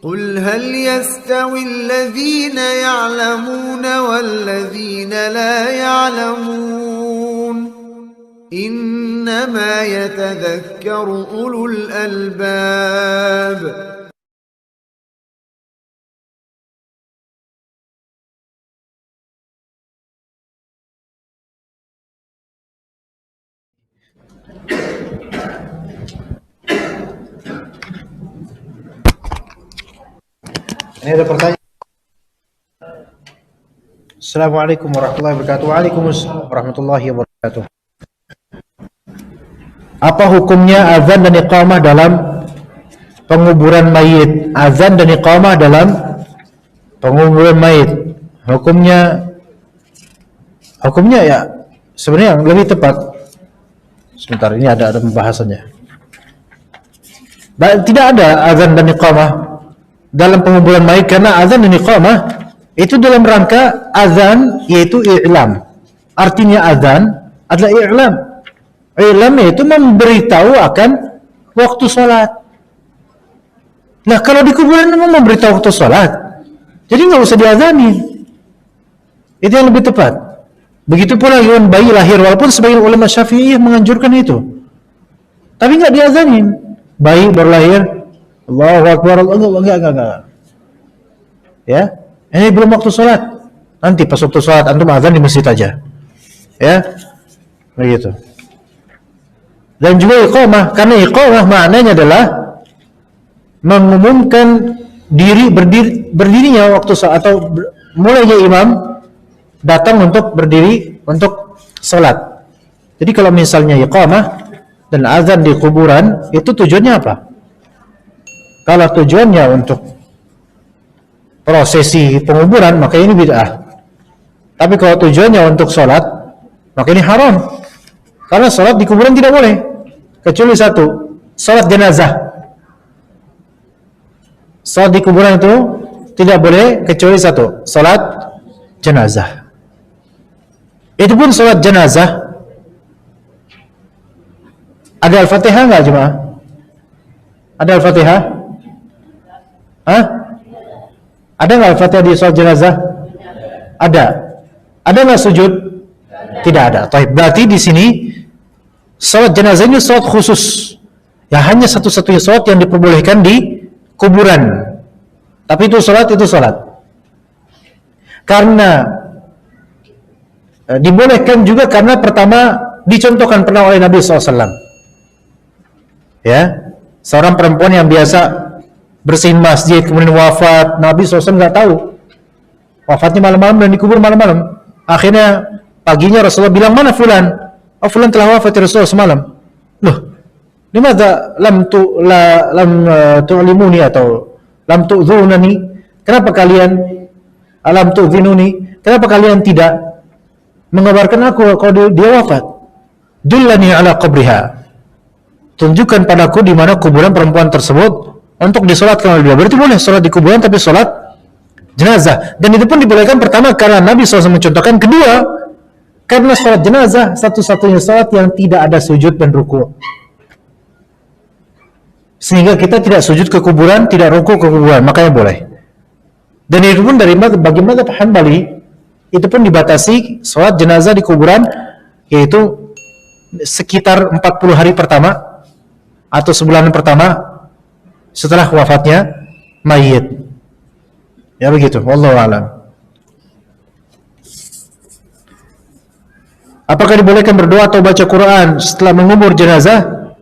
قل هل يستوي الذين يعلمون والذين لا يعلمون إنما يتذكر أولو الألباب. Ini ada pertanyaan. Assalamualaikum warahmatullahi wabarakatuh. Waalaikumsalam warahmatullahi wabarakatuh. Apa hukumnya azan dan iqamah dalam penguburan mayit? Azan dan iqamah dalam penguburan mayit. Hukumnya ya sebenarnya yang lebih tepat. Sebentar, ini ada pembahasannya. Tidak ada azan dan iqamah dalam penguburan mayit, karena azan dan iqamah itu dalam rangka azan, yaitu i'lam. Artinya azan adalah i'lam. I'lam itu memberitahu akan waktu sholat. Nah, kalau di kuburan memang memberitahu waktu sholat, jadi nggak usah diazanin. Itu yang lebih tepat. Begitu pula hewan bayi lahir, walaupun sebagian ulama Syafi'iyah menganjurkan itu, tapi nggak diazanin. Bayi baru lahir, Allahu Akbar, enggak. Ya, ini belum waktu sholat. Nanti pas waktu sholat antum azan di masjid aja. Ya, begitu. Dan juga iqamah, karena iqamah maknanya adalah mengumumkan berdirinya waktu sholat, atau mulainya imam datang untuk berdiri untuk sholat. Jadi kalau misalnya iqamah dan azan di kuburan, itu tujuannya apa? Kalau tujuannya untuk prosesi penguburan, maka ini bid'ah. Tapi kalau tujuannya untuk sholat, maka ini haram. Karena sholat di kuburan tidak boleh, kecuali satu, sholat jenazah. Sholat di kuburan itu tidak boleh kecuali satu, sholat jenazah. Itu pun sholat jenazah ada Al-Fatihah nggak jemaah? Ada Al-Fatihah? Hah? Ada nggak Al-Fatihah di sholat jenazah? Ada. Ada nggak sujud? Tidak ada. Berarti di sini sholat jenazah ini sholat khusus, ya hanya satu-satunya sholat yang diperbolehkan di kuburan. Tapi itu sholat. Karena dibolehkan juga karena pertama dicontohkan pernah oleh Nabi SAW. Ya, seorang perempuan yang biasa bersihin masjid kemudian wafat, Nabi SAW nggak tahu wafatnya malam-malam dan dikubur malam-malam. Akhirnya paginya Rasulullah bilang, mana fulan? Oh, fulan telah wafat ya Rasulullah semalam. Loh, limadza lam tu'limuni atau lam tu'dzunani? Kenapa kalian lam tu'dzinuni? Kenapa kalian tidak mengabarkan aku kalau dia wafat? Dullani ala qabriha. Tunjukkan padaku di mana kuburan perempuan tersebut untuk disolatkan oleh dia. Berarti boleh solat di kuburan, tapi solat jenazah. Dan itu pun dibolehkan pertama karena Nabi SAW mencontohkan. Kedua, karena solat jenazah satu-satunya solat yang tidak ada sujud dan ruku. Sehingga kita tidak sujud ke kuburan, tidak ruku ke kuburan, makanya boleh. Dan itu pun dari bagi mazhab Hanbali, itu pun dibatasi solat jenazah di kuburan, yaitu sekitar 40 hari pertama atau sebulan pertama setelah wafatnya mayit. Ya begitu, wallahu a'lam. Apakah dibolehkan berdoa atau baca Quran setelah mengubur jenazah?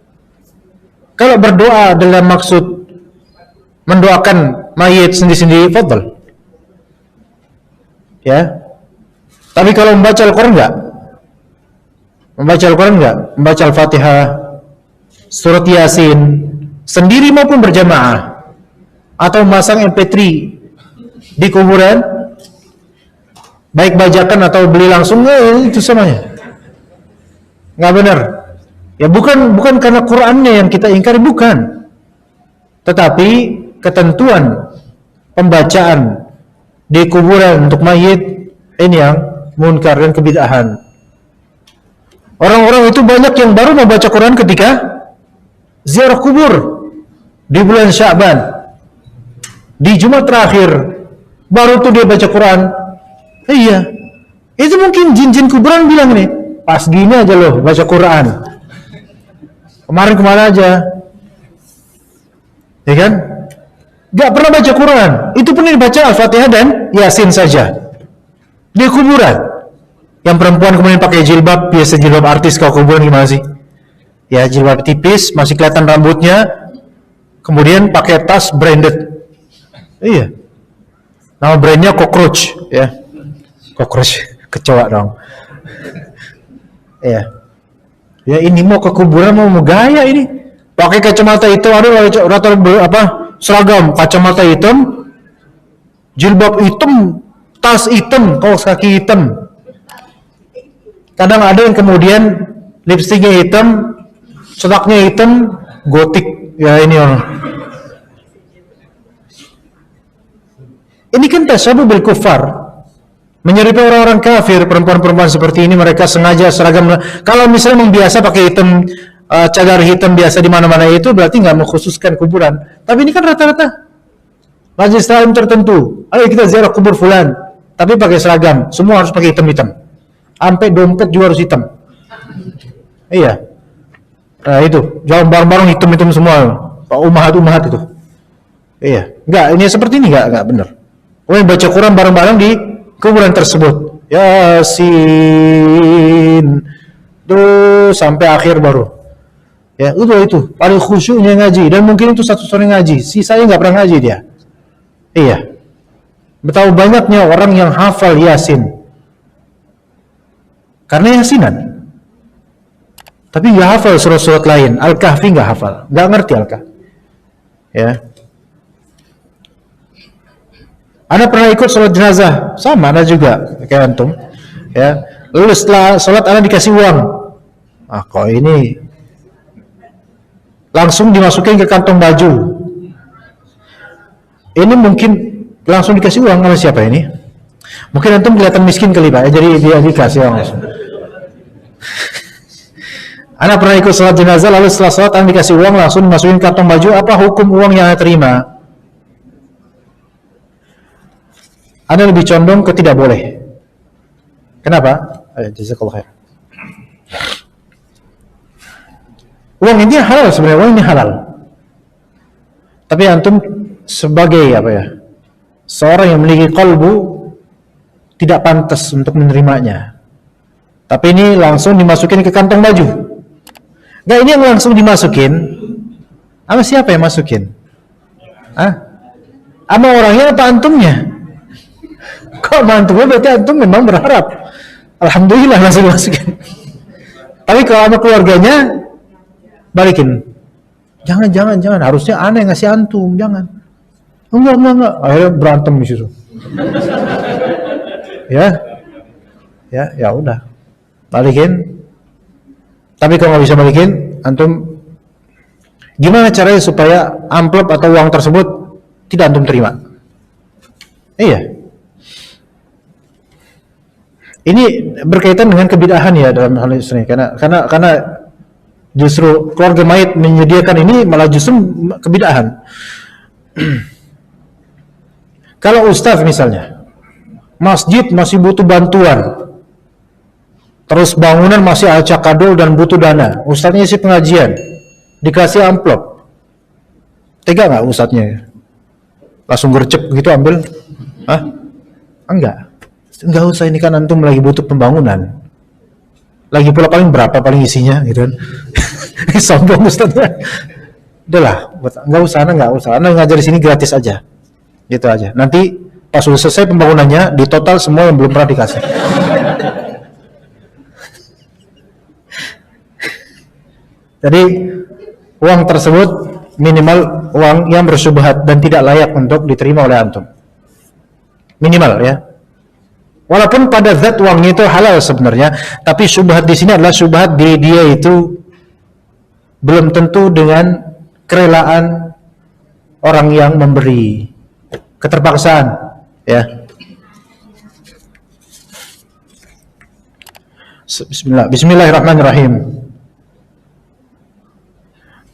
Kalau berdoa dalam maksud mendoakan mayit sendiri-sendiri, fadhal. Ya. Tapi kalau membaca Al-Quran enggak? Membaca Al-Quran enggak? Membaca Al-Fatihah, surat Yasin, sendiri maupun berjamaah, atau memasang MP3 di kuburan, baik bajakan atau beli langsung, itu semuanya nggak benar. Ya bukan karena Qurannya yang kita ingkari, bukan, tetapi ketentuan pembacaan di kuburan untuk mayit ini yang munkar dan kebid'ahan. Orang-orang itu banyak yang baru membaca Quran ketika ziarah kubur di bulan Sya'ban. di Jumat terakhir baru tuh dia baca Quran. Iya, itu mungkin jin-jin kuburan bilang nih, pas gini aja loh baca Quran. Kemarin kemana aja, ya kan? Gak pernah baca Quran. Itu pun dibaca Al-Fatihah dan Yasin saja di kuburan. Yang perempuan kemudian pakai jilbab, biasa jilbab artis. Kalau kuburan gimana sih? Ya jilbab tipis, masih kelihatan rambutnya, kemudian pakai tas branded. Iya, nama brandnya Cockroach, ya. Cockroach, kecoa dong. Iya. Ya ini mau ke kuburan mau gaya ini. Pakai kacamata hitam, aduh rata apa? Seragam, kacamata hitam, jilbab hitam, tas hitam, kaos kaki hitam. Kadang ada yang kemudian lipstiknya hitam, setaknya hitam, gotik. Ya ini orang. Ini kan tasyabuh bil kufar. Menyerupai orang-orang kafir, perempuan-perempuan seperti ini mereka sengaja seragam. Kalau misalnya membiasa pakai hitam, cadar hitam biasa di mana-mana itu berarti nggak mengkhususkan kuburan. Tapi ini kan rata-rata majelis taklim tertentu. Ayo kita ziarah kubur fulan, tapi pakai seragam. Semua harus pakai hitam-hitam. Sampai dompet juga harus hitam. Iya. Nah itu, jual barang-barang hitam-hitam semua. Pak umahat itu. Iya. Enggak, ini seperti ini enggak benar. Yang baca Quran bareng-bareng di kuburan tersebut. Yasin. Terus sampai akhir baru. Ya, itu paling khusyuknya ngaji dan mungkin itu satu sore ngaji. Sisanya enggak pernah ngaji dia. Iya. Betapa banyaknya orang yang hafal Yasin. Karena Yasinan. Tapi nggak hafal surat-surat lain. Al-Kahfi nggak hafal, nggak ngerti Al-Kahfi. Ya. Anda pernah ikut sholat jenazah? Sama, Anda juga kayak antum. Ya. Lalu setelah sholat Anda dikasih uang. Ah, kok ini langsung dimasukin ke kantong baju. Ini mungkin langsung dikasih uang sama siapa ini? Mungkin antum kelihatan miskin kali Pak, jadi dia dikasih uang langsung. Anda pernah ikut sholat jenazah, lalu setelah sholat Anda dikasih uang langsung dimasukin kantong baju. Apa hukum uang yang Anda terima? Anda lebih condong ke tidak boleh. Kenapa? Jazakallah khair. Uang ini halal sebenarnya, uang ini halal. Tapi antum sebagai apa ya? Seorang yang memiliki qalbu tidak pantas untuk menerimanya. Tapi ini langsung dimasukin ke kantong baju. Enggak, ini yang langsung dimasukin. Sama siapa yang masukin? Sama orangnya apa antumnya? Kok antumnya berarti antum memang berharap. Alhamdulillah langsung dimasukin. Tapi kalau sama keluarganya balikin. Jangan. Harusnya aneh ngasih antum, jangan. Enggak. Akhirnya berantem di situ. Ya udah. Balikin. Tapi kalau nggak bisa balikin, antum gimana caranya supaya amplop atau uang tersebut tidak antum terima? Iya. Ini berkaitan dengan kebid'ahan ya dalam hal ini, karena justru keluarga mayit menyediakan ini malah justru kebid'ahan. Kalau ustaz misalnya, masjid masih butuh bantuan. Terus bangunan masih acak kadul dan butuh dana. Ustadznya isi pengajian, dikasih amplop. Tega nggak ustadznya? Langsung gercep gitu ambil? Enggak usah, ini kan antum lagi butuh pembangunan. Lagi pula paling berapa paling isinya gitu kan? Sombong ustadznya. Udahlah, nggak usah. Anda ngajar di sini gratis aja, gitu aja. Nanti pas sudah selesai pembangunannya, di total semua yang belum pernah dikasih. Jadi uang tersebut minimal uang yang bersyubhat dan tidak layak untuk diterima oleh antum. Minimal ya. Walaupun pada zat uangnya itu halal sebenarnya, tapi syubhat di sini adalah syubhat diri dia itu belum tentu dengan kerelaan orang yang memberi, keterpaksaan ya. Bismillahirrahmanirrahim.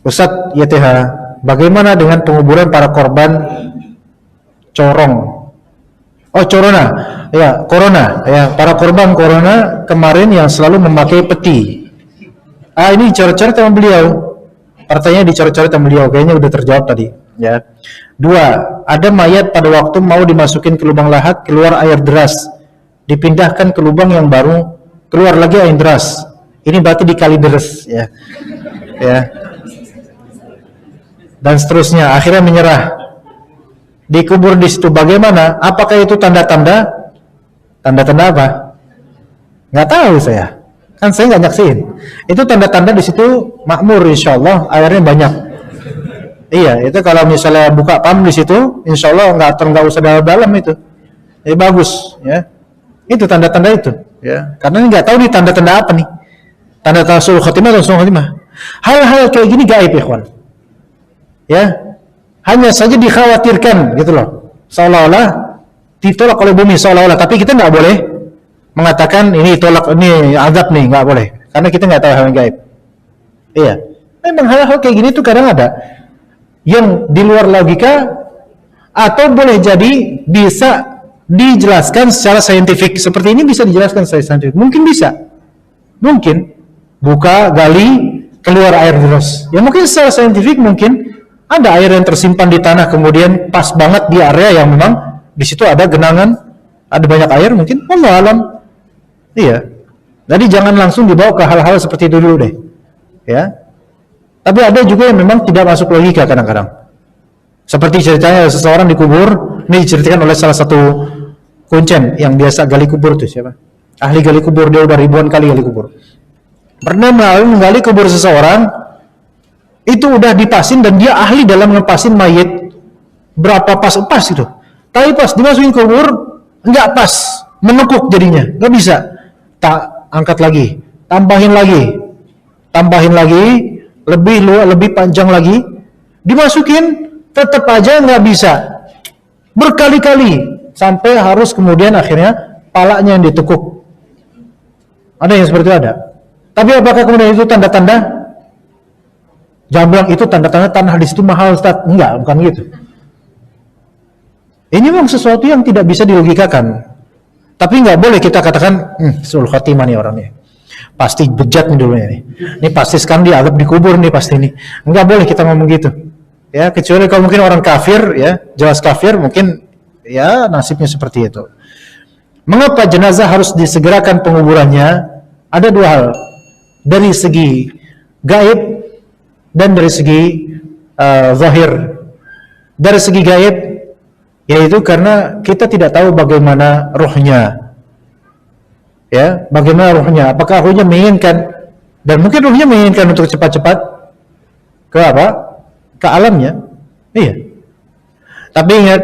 Ustadz YTH, bagaimana dengan penguburan para korban corong. Oh, corona. Ya, corona. Ya, para korban corona kemarin yang selalu memakai peti. Ini dicoret-coret sama beliau. Artinya dicoret-coret sama beliau. Kayaknya udah terjawab tadi. Ya. 2. Ada mayat pada waktu mau dimasukin ke lubang lahat, keluar air deras. Dipindahkan ke lubang yang baru, keluar lagi air deras. Ini berarti dikali deres, ya. Ya. Dan seterusnya, akhirnya menyerah. Dikubur di situ. Bagaimana? Apakah itu tanda-tanda? Tanda-tanda apa? Nggak tahu saya. Kan saya nggak nyaksin. Itu tanda-tanda di situ makmur, insyaallah airnya banyak. Iya, itu kalau misalnya buka pam di situ, insyaallah nggak usah dalam-dalam itu. Bagus, ya. Itu tanda-tanda itu, ya. Karena nggak tahu nih tanda-tanda apa nih. Tanda-tanda sulh khatimah atau sulh khatimah. Hal-hal kayak gini gaib, ikhwan. Ya. Hanya saja dikhawatirkan gitu loh. Seolah-olah ditolak oleh bumi seolah-olah, tapi kita nggak boleh mengatakan ini tolak, ini azab nih, nggak boleh. Karena kita nggak tahu hal yang gaib. Iya. Memang hal-hal kayak gini tuh kadang ada yang di luar logika atau boleh jadi bisa dijelaskan secara saintifik. Seperti ini bisa dijelaskan secara saintifik. Mungkin bisa. Mungkin buka, gali, keluar air deras. Ya mungkin secara saintifik mungkin ada air yang tersimpan di tanah kemudian pas banget di area yang memang di situ ada genangan, ada banyak air mungkin. Wallahu alam. Iya. Jadi jangan langsung dibawa ke hal-hal seperti itu dulu deh. Ya. Tapi ada juga yang memang tidak masuk logika kadang-kadang. Seperti ceritanya seseorang dikubur, ini diceritakan oleh salah satu kuncen yang biasa gali kubur itu siapa? Ahli gali kubur, dia udah ribuan kali gali kubur. Pernah menggali kubur seseorang, itu udah dipasin dan dia ahli dalam ngepasin mayit berapa pas itu. Tapi pas dimasukin kubur enggak pas, menekuk jadinya, enggak bisa. Tak angkat lagi, tambahin lagi, lebih panjang lagi, dimasukin tetap aja nggak bisa. Berkali-kali sampai harus kemudian akhirnya palanya yang ditekuk. Ada yang seperti itu ada. Tapi apakah kemudian itu tanda-tanda? Jangan bilang itu tanda-tanda tanah di situ mahal, Ustaz. Enggak, bukan gitu. Ini memang sesuatu yang tidak bisa dilogikakan. Tapi nggak boleh kita katakan, sulh khatimah nih orangnya. Pasti bejat nih dulunya nih. Ini pasti sekarang dianggap dikubur nih pasti nih. Nggak boleh kita ngomong gitu. Ya, kecuali kalau mungkin orang kafir, ya, jelas kafir, mungkin ya nasibnya seperti itu. Mengapa jenazah harus disegerakan penguburannya? Ada dua hal. Dari segi gaib dan dari segi zahir. Dari segi gaib, yaitu karena kita tidak tahu bagaimana ruhnya. Ya, bagaimana ruhnya? Apakah ruhnya menginginkan, dan mungkin ruhnya menginginkan untuk cepat-cepat ke apa? Ke alamnya. Iya. Tapi ingat,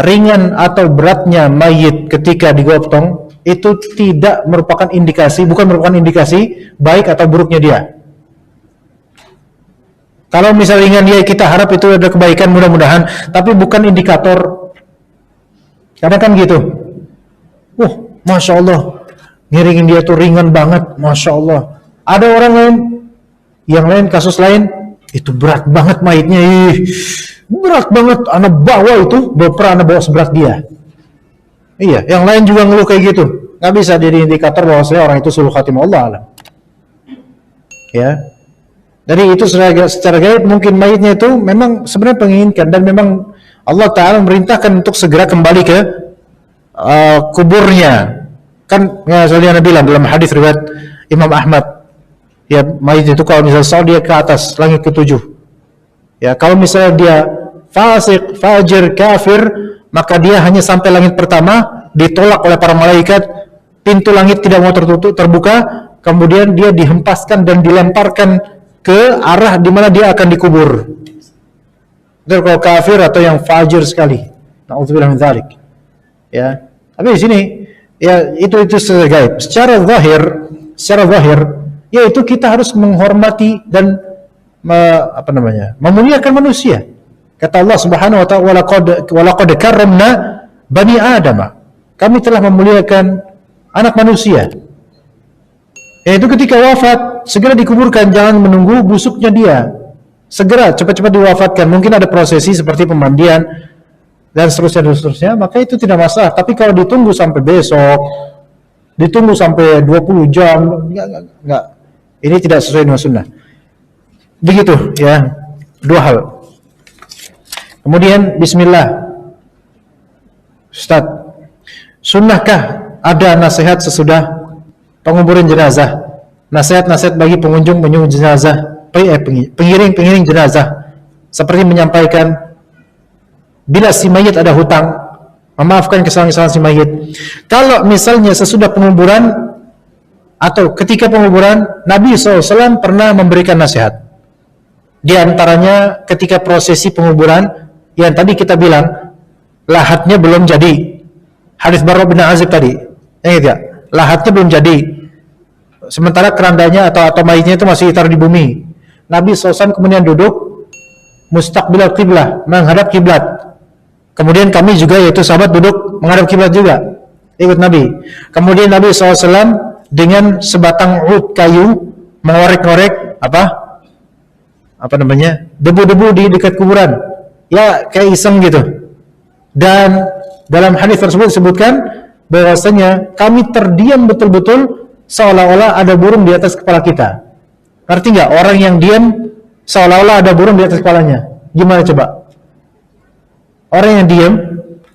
ringan atau beratnya mayit ketika digotong itu tidak merupakan indikasi, bukan merupakan indikasi baik atau buruknya dia. Kalau misalnya ringan dia, kita harap itu ada kebaikan mudah-mudahan, tapi bukan indikator. Karena kan gitu. Masya Allah, ngiringin dia tuh ringan banget, Masya Allah. Ada orang lain, yang lain, kasus lain, itu berat banget mayitnya, berat banget, anak bawa itu, pernah anak bawa seberat dia. Iya, yang lain juga ngeluh kayak gitu. Nggak bisa jadi indikator bahwa orang itu sulh khatimah, Allah alam. Ya. Jadi itu secara gaib mungkin mayitnya itu memang sebenarnya penginginkan, dan memang Allah Ta'ala memerintahkan untuk segera kembali ke kuburnya. Kan soalnya Nabi bilang dalam hadis riwayat Imam Ahmad, ya mayit itu kalau misalnya soal dia ke atas langit ke-7. Ya, kalau misalnya dia fasik, fajir, kafir, maka dia hanya sampai langit pertama, ditolak oleh para malaikat, pintu langit tidak mau terbuka, kemudian dia dihempaskan dan dilemparkan ke arah di mana dia akan dikubur. Itu kalau kafir atau yang fajir sekali. Nauzubillah min dzalik. Ya. Tapi di sini ya itu secara gaib. Secara zahir yaitu kita harus menghormati dan memuliakan manusia. Kata Allah Subhanahu wa ta'ala, walaqad karramna bani Adam. Kami telah memuliakan anak manusia. Yaitu ketika wafat segera dikuburkan, jangan menunggu busuknya dia. Segera cepat-cepat diwafatkan. Mungkin ada prosesi seperti pemandian, dan seterusnya, maka itu tidak masalah. Tapi kalau ditunggu sampai besok, ditunggu sampai 20 jam, enggak. Ini tidak sesuai dengan sunnah. Begitu ya, dua hal. Kemudian bismillah. Ustaz, sunnahkah ada nasihat sesudah penguburan jenazah? Nasihat-nasihat bagi pengunjung jenazah, pengiring jenazah, seperti menyampaikan bila si mayit ada hutang, memaafkan kesalahan-kesalahan si mayit. Kalau misalnya sesudah penguburan atau ketika penguburan, Nabi SAW pernah memberikan nasihat. Di antaranya ketika prosesi penguburan yang tadi kita bilang lahatnya belum jadi. Hadis Barra bin Azib tadi, lahatnya belum jadi. Sementara kerandanya atau mayitnya itu masih taruh di bumi. Nabi SAW kemudian duduk mustaqbilal qiblah, menghadap kiblat. Kemudian kami juga, yaitu sahabat, duduk menghadap kiblat juga, ikut Nabi. Kemudian Nabi SAW dengan sebatang ud kayu mengorek-ngorek debu-debu di dekat kuburan, ya kayak iseng gitu. Dan dalam hadis tersebut disebutkan bahwasanya kami terdiam betul-betul seolah-olah ada burung di atas kepala kita. Ngerti nggak? Orang yang diam seolah-olah ada burung di atas kepalanya. Gimana coba? Orang yang diam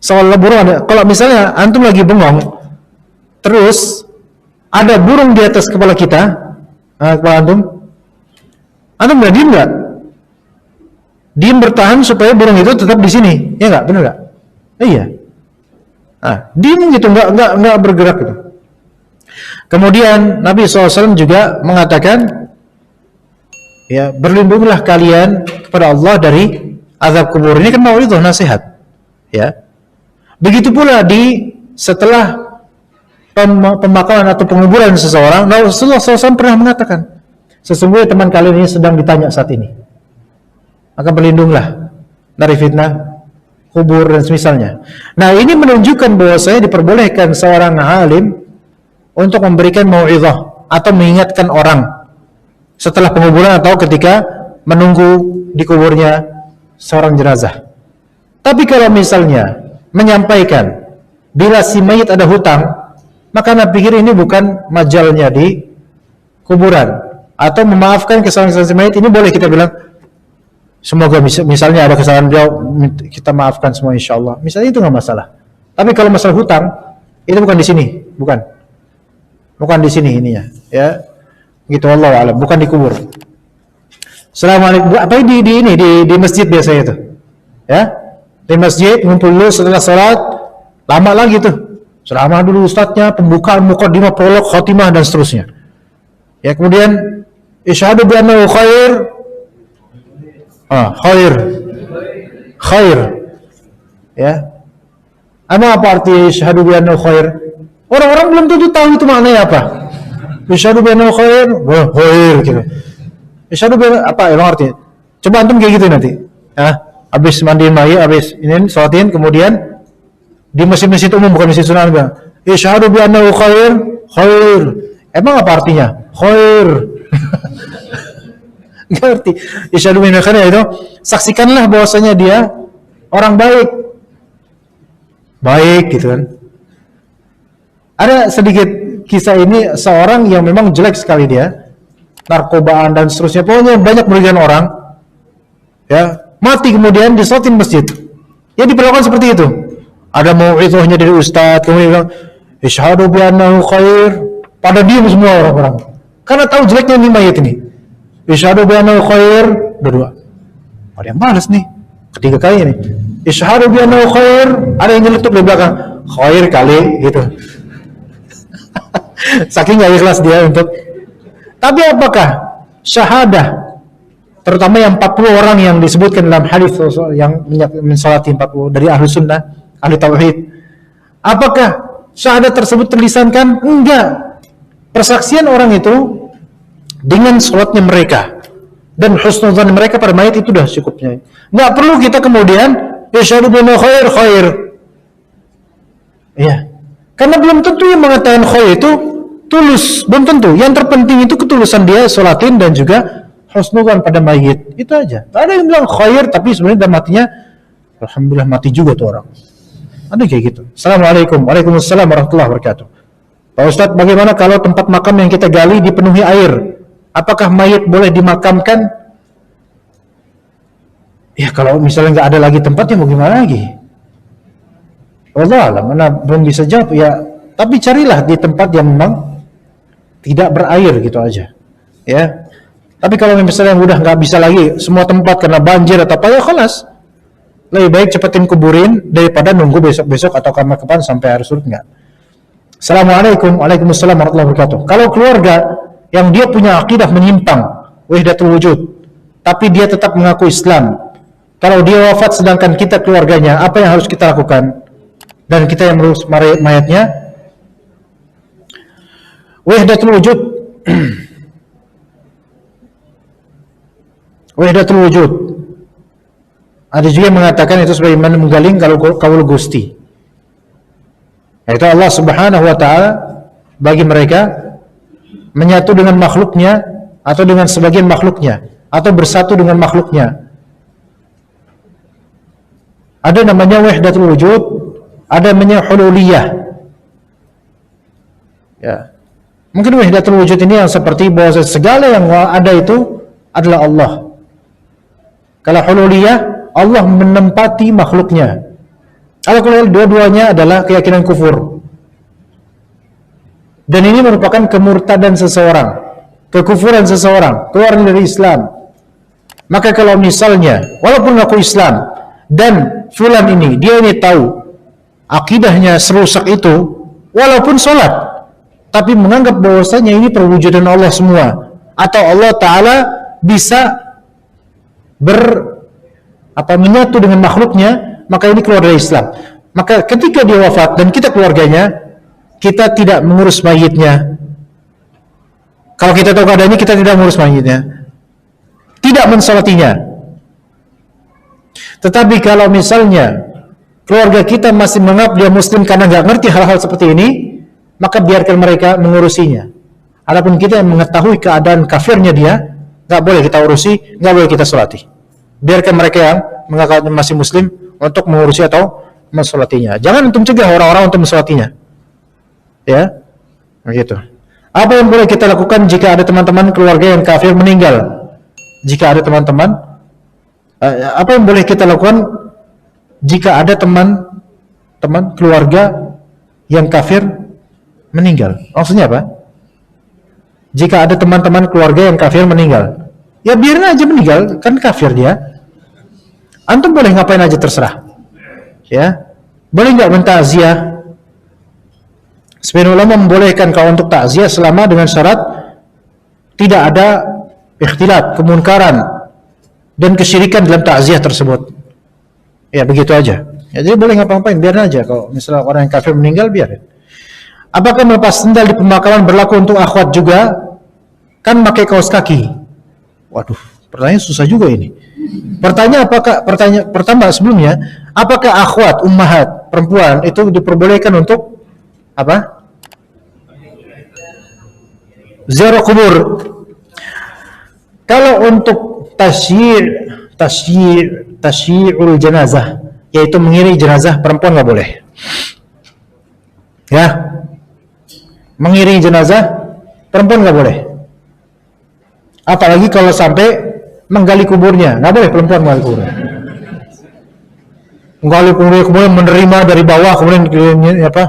seolah-olah burung ada. Kalau misalnya antum lagi bengong, terus ada burung di atas kepala kita, kepala antum nggak diam nggak? Diam bertahan supaya burung itu tetap di sini, ya nggak? Benar nggak? Iya. Diam gitu, nggak bergerak gitu. Kemudian Nabi SAW juga mengatakan, ya, berlindunglah kalian kepada Allah dari azab kubur. Ini kan mau'idhah, nasihat. Ya. Begitu pula setelah pemakaman atau penguburan seseorang, Rasulullah SAW pernah mengatakan, sesungguhnya teman kalian ini sedang ditanya saat ini. Maka berlindunglah dari fitnah kubur dan semisalnya. Nah, ini menunjukkan bahwa saya diperbolehkan seorang alim untuk memberikan mau'izah atau mengingatkan orang setelah penguburan atau ketika menunggu di kuburnya seorang jenazah. Tapi kalau misalnya menyampaikan bila si mayit ada hutang, maka Anda pikir ini bukan majalnya di kuburan. Atau memaafkan kesalahan si mayit, ini boleh kita bilang, semoga misalnya ada kesalahan beliau, kita maafkan semua insyaallah. Misalnya itu nggak masalah. Tapi kalau masalah hutang, itu bukan di sini, bukan di sini ininya, ya. Gitu, wallahu a'lam, bukan di kubur. Assalamualaikum. Apa di masjid biasanya itu, ya, di masjid ngumpul dulu setelah salat, lama lagi tuh, ceramah dulu ustadznya, pembukaan, muqaddimah, prolog, khatimah dan seterusnya. Ya, kemudian isyhadu bi annahu khair, ya. Apa arti isyhadu bi annahu khair? Orang-orang belum tentu tahu itu maknanya apa. Isyhadu bi annahu khair gitu. Isyhadu bi apa emang artinya? Coba antum kayak gitu nanti. Habis mandiin mayit, habis ini sholatin, kemudian di masjid-masjid umum, bukan masjid sunnah, bilang isyhadu bi annahu khair. Emang apa artinya? Khair. Enggak ngerti. Isyhadu bi annahu khair itu saksikanlah bahwasanya dia orang baik gitu kan. Ada sedikit kisah ini, seorang yang memang jelek sekali dia, narkobaan dan seterusnya, pokoknya banyak merugikan orang, ya, mati kemudian disolatin masjid. Ya diperlakukan seperti itu. Ada mau'izahnya dari ustadz, kemudian bilang isyhadu bi annahu khair, pada diam semua orang-orang karena tahu jeleknya nih mayit ini. Isyhadu bi annahu khair, berdua. Ada yang balas nih, ketiga kali ini. Isyhadu bi annahu khair, ada yang nyeletuk di belakang, khair kali gitu. Saking gak ikhlas dia untuk. Tapi apakah syahadah, terutama yang 40 orang yang disebutkan dalam hadis yang mensolati 40 dari ahli sunnah, ahli tauhid, apakah syahadat tersebut terlisankan? Enggak. Persaksian orang itu dengan sholatnya mereka dan husnuzan mereka pada mayit itu sudah cukupnya. Enggak perlu kita kemudian isyhadu bi annahu khair. Iya. Karena belum tentu yang mengatakan khair itu tulus, belum tentu. Yang terpenting itu ketulusan dia sholatin dan juga husnuzan pada mayit. Itu aja. Ada yang bilang khair tapi sebenarnya dalam hatinya Alhamdulillah mati juga tuh orang. Ada kayak gitu. Assalamualaikum. Waalaikumsalam warahmatullahi wabarakatuh. Pak Ustadz, bagaimana kalau tempat makam yang kita gali dipenuhi air? Apakah mayat boleh dimakamkan? Ya kalau misalnya nggak ada lagi tempatnya mau gimana lagi? Wallah alam, mana belum bisa jawab ya. Tapi carilah di tempat yang memang tidak berair gitu aja. Ya. Tapi kalau misalnya udah nggak bisa lagi semua tempat karena banjir atau apa ya khalas. Lebih baik cepetin kuburin daripada nunggu besok-besok atau kapan sampai air surut enggak. Assalamualaikum. Waalaikumsalam warahmatullahi wabarakatuh. Kalau keluarga yang dia punya akidah menyimpang, wahdatul wujud, tapi dia tetap mengaku Islam. Kalau dia wafat sedangkan kita keluarganya, apa yang harus kita lakukan? Dan kita yang mengurus mayatnya? Wahdatul wujud. Wahdatul wujud. Ada juga yang mengatakan itu sebagaimana menggaling kalau kaul gusti. Yaitu Allah Subhanahu wa taala bagi mereka menyatu dengan makhluknya atau dengan sebagian makhluknya atau bersatu dengan makhluknya. Ada namanya wahdatul wujud, ada namanya hululiyah. Ya. Mungkin wahdatul wujud ini yang seperti bahwa segala yang ada itu adalah Allah. Kalau hululiyah, Allah menempati makhluknya. Kalau dua-duanya adalah keyakinan kufur. Dan ini merupakan kemurtadan seseorang, kekufuran seseorang, keluar dari Islam. Maka kalau misalnya, walaupun aku Islam, dan fulan ini, dia ini tahu akidahnya serusak itu, walaupun sholat, tapi menganggap bahwasanya ini perwujudan Allah semua, atau Allah Ta'ala bisa menyatu dengan makhluknya, maka ini keluar dari Islam. Maka ketika dia wafat dan kita keluarganya, kita tidak mengurus mayitnya. Kalau kita tahu keadaannya, kita tidak mengurus mayitnya, tidak mensolatinya. Tetapi kalau misalnya keluarga kita masih menganggap dia muslim karena nggak ngerti hal-hal seperti ini, maka biarkan mereka mengurusinya. Adapun kita yang mengetahui keadaan kafirnya dia, nggak boleh kita urusi, nggak boleh kita solati. Biarkan mereka yang mengaku masih muslim untuk mengurusi atau mensolatinya. Jangan untuk mencegah orang-orang untuk mensolatinya. Ya, begitu. Apa yang boleh kita lakukan jika ada teman-teman keluarga yang kafir meninggal? Jika ada teman-teman, apa yang boleh kita lakukan jika ada teman-teman keluarga yang kafir meninggal? Maksudnya apa? Jika ada teman-teman keluarga yang kafir meninggal, ya biarin aja meninggal, kan kafir dia. Antum boleh ngapain aja terserah. Ya, boleh nggak mentakziah? Sebagian ulama membolehkan kalau untuk takziah selama dengan syarat tidak ada ikhtilat, kemunkaran dan kesyirikan dalam takziah tersebut. Ya begitu aja. Ya, jadi boleh ngapa-ngapain, biarin aja. Kalau misalnya orang yang kafir meninggal, biarin. Apakah melepas sendal di pemakaman berlaku untuk akhwat juga? Kan pakai kaos kaki. Waduh, pertanyaan susah juga ini. Pertanyaan pertama sebelumnya, apakah akhwat ummahat perempuan itu diperbolehkan untuk apa? Ziarah kubur. Kalau untuk tasyi'ul jenazah, yaitu mengiringi jenazah, perempuan nggak boleh. Ya, mengiringi jenazah perempuan nggak boleh. Apalagi kalau sampai menggali kuburnya, nggak boleh perempuan menggali kuburnya. Menggali kubur kemudian menerima dari bawah kemudian apa?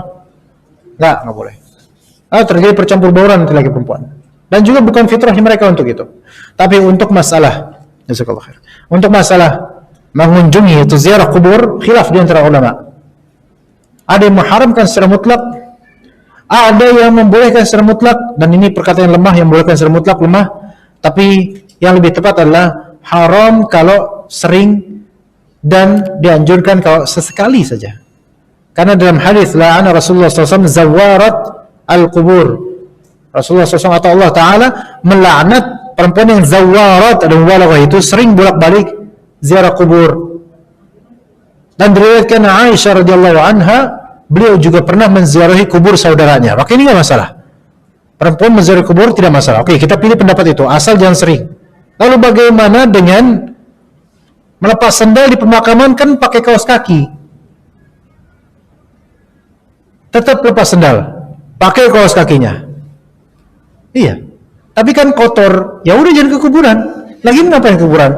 Nggak boleh. Terjadi percampur bauran laki perempuan. Dan juga bukan fitrahnya mereka untuk itu. Tapi untuk masalah, jazakallahu khair. Untuk masalah mengunjungi itu ziarah kubur, khilaf di antara ulama. Ada yang mengharamkan secara mutlak, ada yang membolehkan secara mutlak, dan ini perkataan yang lemah, yang membolehkan secara mutlak lemah. Tapi yang lebih tepat adalah haram kalau sering dan dianjurkan kalau sesekali saja. Karena dalam hadis la'ana Rasulullah SAW zawarat al-qubur. Rasulullah SAW atau Allah Ta'ala melaknat perempuan yang zawarat dan walaghah itu sering bolak-balik ziarah kubur. Dan diriwayatkan Aisyah radhiyallahu anha, beliau juga pernah menziarahi kubur saudaranya. Maka ini enggak masalah. Perempuan menziarahi kubur tidak masalah. Oke, kita pilih pendapat itu, asal jangan sering. Lalu bagaimana dengan Melepas sendal di pemakaman kan pakai kaos kaki. Tetap lepas sendal, pakai kaos kakinya. Iya. Tapi kan kotor, ya udah jangan ke kuburan. Lagi ngapain ke kuburan?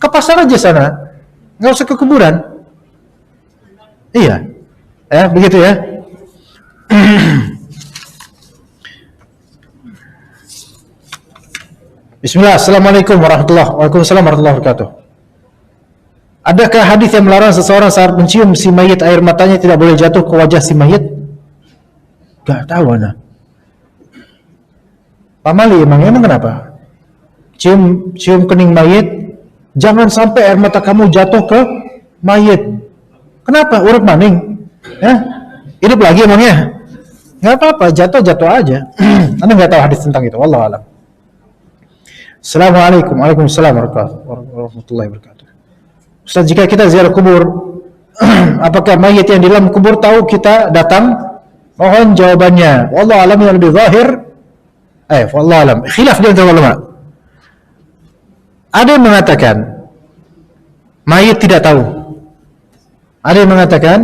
Ke pasar aja sana, nggak usah ke kuburan. Iya, begitu ya. Bismillah, assalamualaikum waalaikumsalam warahmatullahi wabarakatuh. Adakah hadis yang melarang seseorang saat mencium si mayit air matanya tidak boleh jatuh ke wajah si mayit? Gak tahu ana. Pak Mali emang kenapa? Cium kening mayit, jangan sampai air mata kamu jatuh ke mayit. Kenapa? Urip maning. Hidup lagi emangnya? Gak apa-apa, jatuh aja. Anda nggak tahu hadis tentang itu. Wallahu a'lam. Assalamualaikum waalaikumsalam warahmatullahi wabarakatuh. Ustaz, jika kita ziarah kubur, apakah mayit yang di dalam kubur tahu kita datang? Mohon jawabannya. Wallahu a'lam yang lebih zahir. Wallahu a'lam. Khilaf di antara ulama. Ada yang mengatakan mayit tidak tahu. Ada yang mengatakan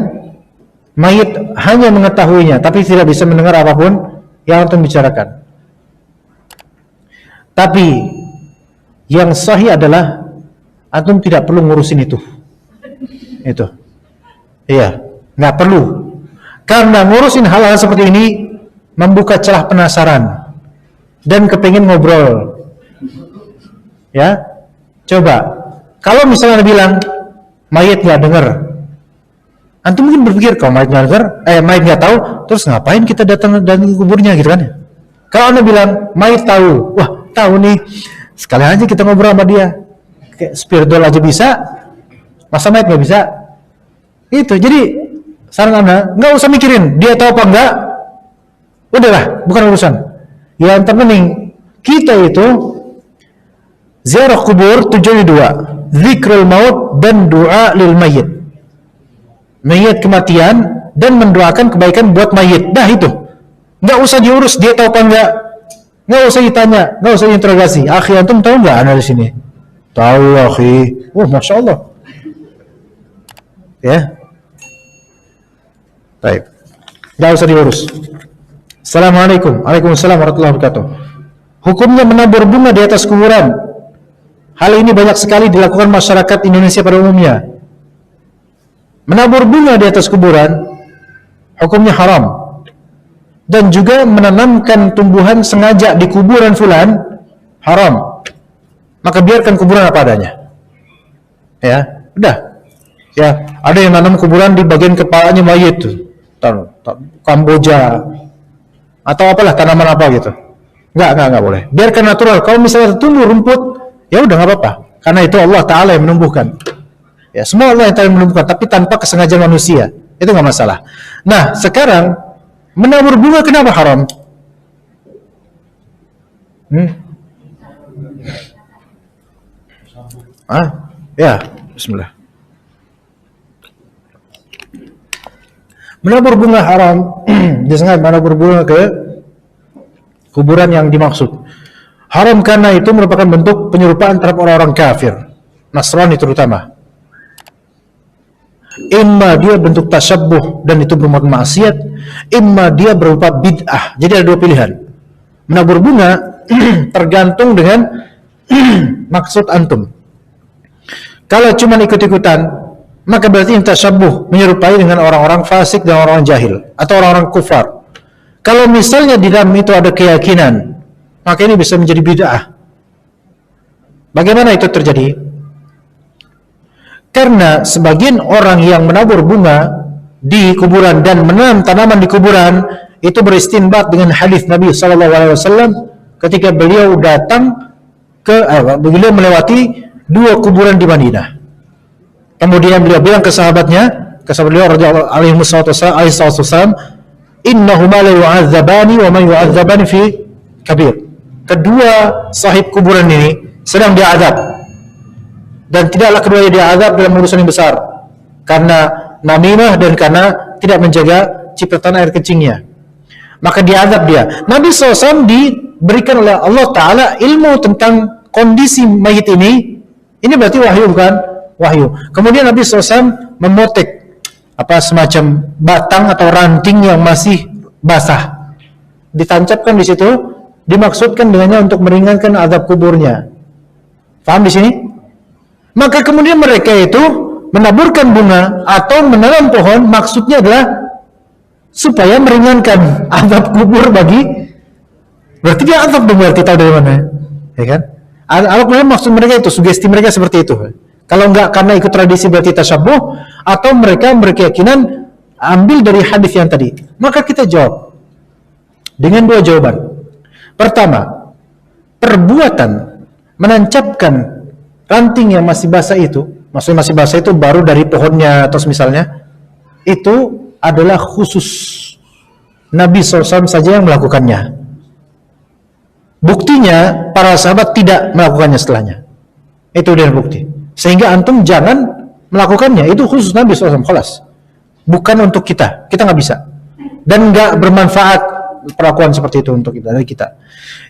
mayit hanya mengetahuinya tapi tidak bisa mendengar apapun yang antum bicarakan. Tapi yang sahih adalah antum tidak perlu ngurusin itu. Iya, nggak perlu. Karena ngurusin hal-hal seperti ini membuka celah penasaran dan kepengin ngobrol. Ya, coba. Kalau misalnya bilang mayit nggak dengar, antum mungkin berpikir kalau mayit nggak dengar, mayit nggak tahu, terus ngapain kita datang ke kuburnya gitu kan? Kalau anda bilang mayit tahu, wah tahu nih. Sekalian aja kita ngobrol sama dia. Kayak spiritual aja bisa, masa mayat nggak bisa? Itu. Jadi saran anda nggak usah mikirin dia tahu apa enggak. Udahlah, bukan urusan. Yang terpenting kita itu ziarah kubur tujuannya dua, zikrul maut dan doa lil mayit. Mayit kematian dan mendoakan kebaikan buat mayit. Dah itu. Nggak usah diurus dia tahu apa enggak. Nggak usah ditanya, nggak usah diinterogasi. Akhi, antum tahu nggak ana di sini? Tahu, akhi. Wah, masya Allah. Ya. Baik. Nggak usah diurus. Assalamualaikum. Waalaikumsalam warahmatullahi wabarakatuh. Hukumnya menabur bunga di atas kuburan. Hal ini banyak sekali dilakukan masyarakat Indonesia pada umumnya. Menabur bunga di atas kuburan hukumnya haram. Dan juga menanamkan tumbuhan sengaja di kuburan fulan haram. Maka biarkan kuburan apa adanya. Ya, udah. Ya, ada yang nanam kuburan di bagian kepalanya mayit tuh. Kamboja atau apalah tanaman apa gitu. Enggak boleh. Biarkan natural. Kalau misalnya tumbuh rumput, ya udah enggak apa-apa. Karena itu Allah Taala yang menumbuhkan. Ya, semua Allah yang Taala menumbuhkan, tapi tanpa kesengajaan manusia. Itu enggak masalah. Nah, sekarang menabur bunga kenapa haram? Ya, bismillah. Menabur bunga haram. Disengaja menabur bunga ke kuburan yang dimaksud. Haram karena itu merupakan bentuk penyerupaan terhadap orang-orang kafir, Nasrani terutama. Imma dia bentuk tasyabbuh dan itu berbuat maksiat, imma dia berupa bid'ah. Jadi ada dua pilihan. Menabur bunga tergantung dengan maksud antum. Kalau cuma ikut-ikutan, maka berarti tasyabbuh, menyerupai dengan orang-orang fasik dan orang-orang jahil atau orang-orang kufar. Kalau misalnya di dalam itu ada keyakinan, maka ini bisa menjadi bid'ah. Bagaimana itu terjadi? Karena sebagian orang yang menabur bunga di kuburan dan menanam tanaman di kuburan itu beristinbat dengan hadis Nabi SAW ketika beliau datang beliau melewati dua kuburan di Madinah. Kemudian beliau bilang ke sahabatnya, ke sahabat beliau radhiyallahu alaihi wasallam, innahuma la yu'adzabani wa man yu'adzabani fi kabir. Kedua sahib kuburan ini sedang diazab. Dan tidaklah keduanya diazab dalam urusan yang besar karena namimah dan karena tidak menjaga cipratan air kencingnya. Maka diazab dia. Nabi SAW diberikan oleh Allah Ta'ala ilmu tentang kondisi mayit ini Ini berarti wahyu bukan? Wahyu. Kemudian Nabi SAW memotek semacam batang atau ranting yang masih basah, ditancapkan di situ, dimaksudkan dengannya untuk meringankan azab kuburnya. Paham di sini? Maka kemudian mereka itu menaburkan bunga atau menanam pohon, maksudnya adalah supaya meringankan azab kubur berarti dia azab dong, berarti tahu dari mana, ya kan? Kemudian maksud mereka itu, sugesti mereka seperti itu. Kalau enggak karena ikut tradisi berarti tasyabuh, atau mereka berkeyakinan ambil dari hadis yang tadi. Maka kita jawab dengan dua jawaban. Pertama, perbuatan menancapkan ranting yang masih basah itu, maksudnya masih basah itu baru dari pohonnya atau misalnya, itu adalah khusus Nabi SAW saja yang melakukannya. Buktinya para sahabat tidak melakukannya setelahnya. Itu dia bukti. Sehingga antum jangan melakukannya. Itu khusus Nabi SAW. Khalas. Bukan untuk kita. Kita nggak bisa. Dan nggak bermanfaat perlakuan seperti itu untuk kita, dari kita.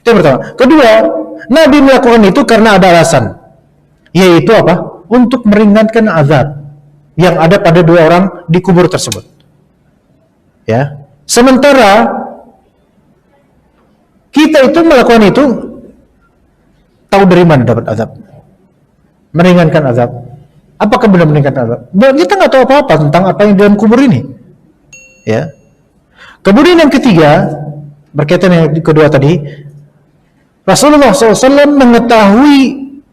Itu yang pertama. Kedua, Nabi melakukan itu karena ada alasan. Yaitu apa? Untuk meringankan azab yang ada pada dua orang di kubur tersebut. Ya. Sementara kita itu melakukan itu tahu dari mana dapat azab? Meringankan azab. Apakah benar meringankan azab? Kita nggak tahu apa-apa tentang apa yang di dalam kubur ini. Ya. Kemudian yang ketiga, berkaitan yang kedua tadi, Rasulullah SAW mengetahui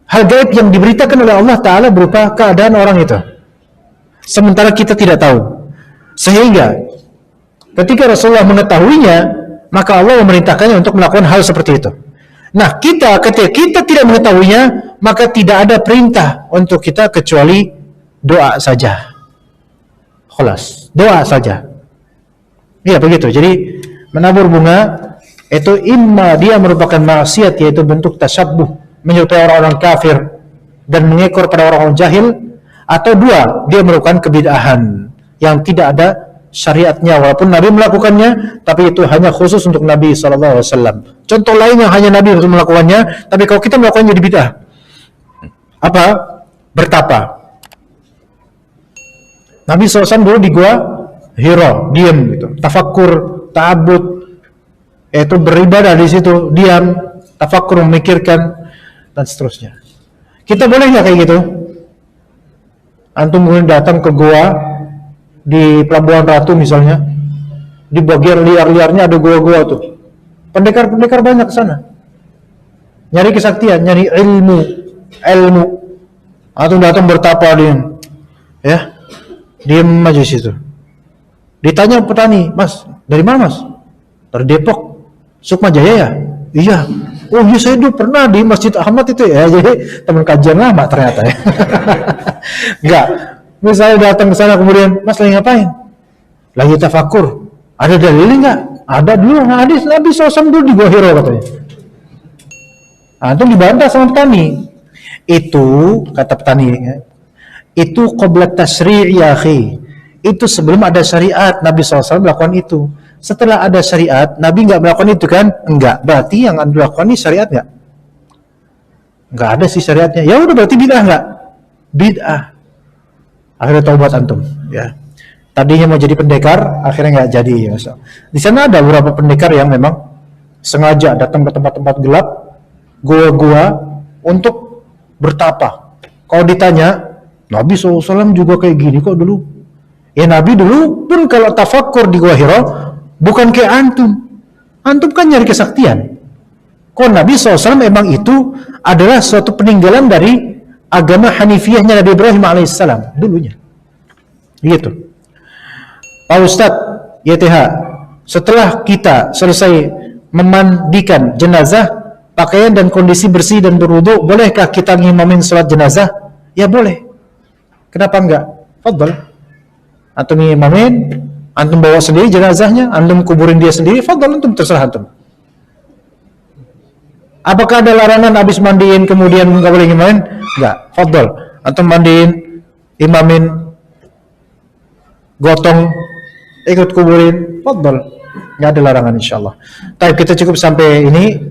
hal gaib yang diberitakan oleh Allah Ta'ala berupa keadaan orang itu. Sementara kita tidak tahu. Sehingga ketika Rasulullah mengetahuinya, maka Allah memerintahkannya untuk melakukan hal seperti itu. Nah, ketika kita tidak mengetahuinya, maka tidak ada perintah untuk kita kecuali doa saja. Khalas, doa saja. Iya begitu. Jadi menabur bunga itu imma dia merupakan maksiat, yaitu bentuk tasyabuh, menyerupai orang-orang kafir dan mengekor pada orang-orang jahil, atau dua, dia merupakan kebid'ahan yang tidak ada syariatnya, walaupun Nabi melakukannya, tapi itu hanya khusus untuk Nabi SAW. Contoh lain yang hanya Nabi untuk melakukannya, tapi kalau kita melakukannya jadi bid'ah. Apa? Bertapa. Nabi SAW dulu di gua Hira, diam gitu, tafakkur, ta'abud, yaitu beribadah di situ, diam, tafakkur, memikirkan, dan seterusnya. Kita boleh nggak kayak gitu? Antum kemudian datang ke gua di Pelabuhan Ratu misalnya, di bagian liar-liarnya ada gua-gua tuh, pendekar-pendekar banyak sana, nyari kesaktian, nyari ilmu, atau datang bertapa diam, ya, diam aja di situ. Ditanya petani, Mas, dari mana Mas? Dari Depok, Sukma Jaya ya? Iya. Oh iya, saya dulu pernah di Masjid Ahmad itu ya, jadi teman kajian lama ternyata ya. Enggak. Misalnya datang ke sana kemudian, Mas lagi ngapain? Lagi tafakur. Ada dalil enggak? Ada dulu hadis Nabi SAW dulu di Gua Hira katanya. Itu dibantah sama petani. Itu kata petani, itu qabla tasyri' ya akhi. Itu sebelum ada syariat Nabi SAW melakukan itu. Setelah ada syariat, Nabi enggak melakukan itu kan? Enggak. Berarti yang Anda lakukan ini syariat enggak? Enggak ada sih syariatnya. Ya udah berarti bid'ah enggak? Bid'ah. Akhirnya taubat antum, ya. Tadinya mau jadi pendekar, akhirnya nggak jadi. Ya. Di sana ada beberapa pendekar yang memang sengaja datang ke tempat-tempat gelap, gua-gua untuk bertapa. Kalau ditanya, Nabi SAW juga kayak gini kok dulu. Ya Nabi dulu pun kalau tafakkur di Gua Hira, bukan kayak antum. Antum kan nyari kesaktian. Kok Nabi SAW memang itu adalah suatu peninggalan dari agama Hanifiyahnya Nabi Ibrahim alaihissalam dulunya. Gitu. Pak Ustadz YTH, setelah kita selesai memandikan jenazah, pakaian dan kondisi bersih dan berwudu, bolehkah kita ngimamin sholat jenazah? Ya boleh. Kenapa enggak? Fadhal. Antum ngimamin, antum bawa sendiri jenazahnya, antum kuburin dia sendiri, fadhal, antum terserah antum. Apakah ada larangan habis mandiin kemudian enggak boleh ngimamin? Enggak, fadhal. Antum mandiin, imamin, gotong, ikut kuburin, fadhal. Enggak ada larangan insyaallah. Baik, kita cukup sampai ini.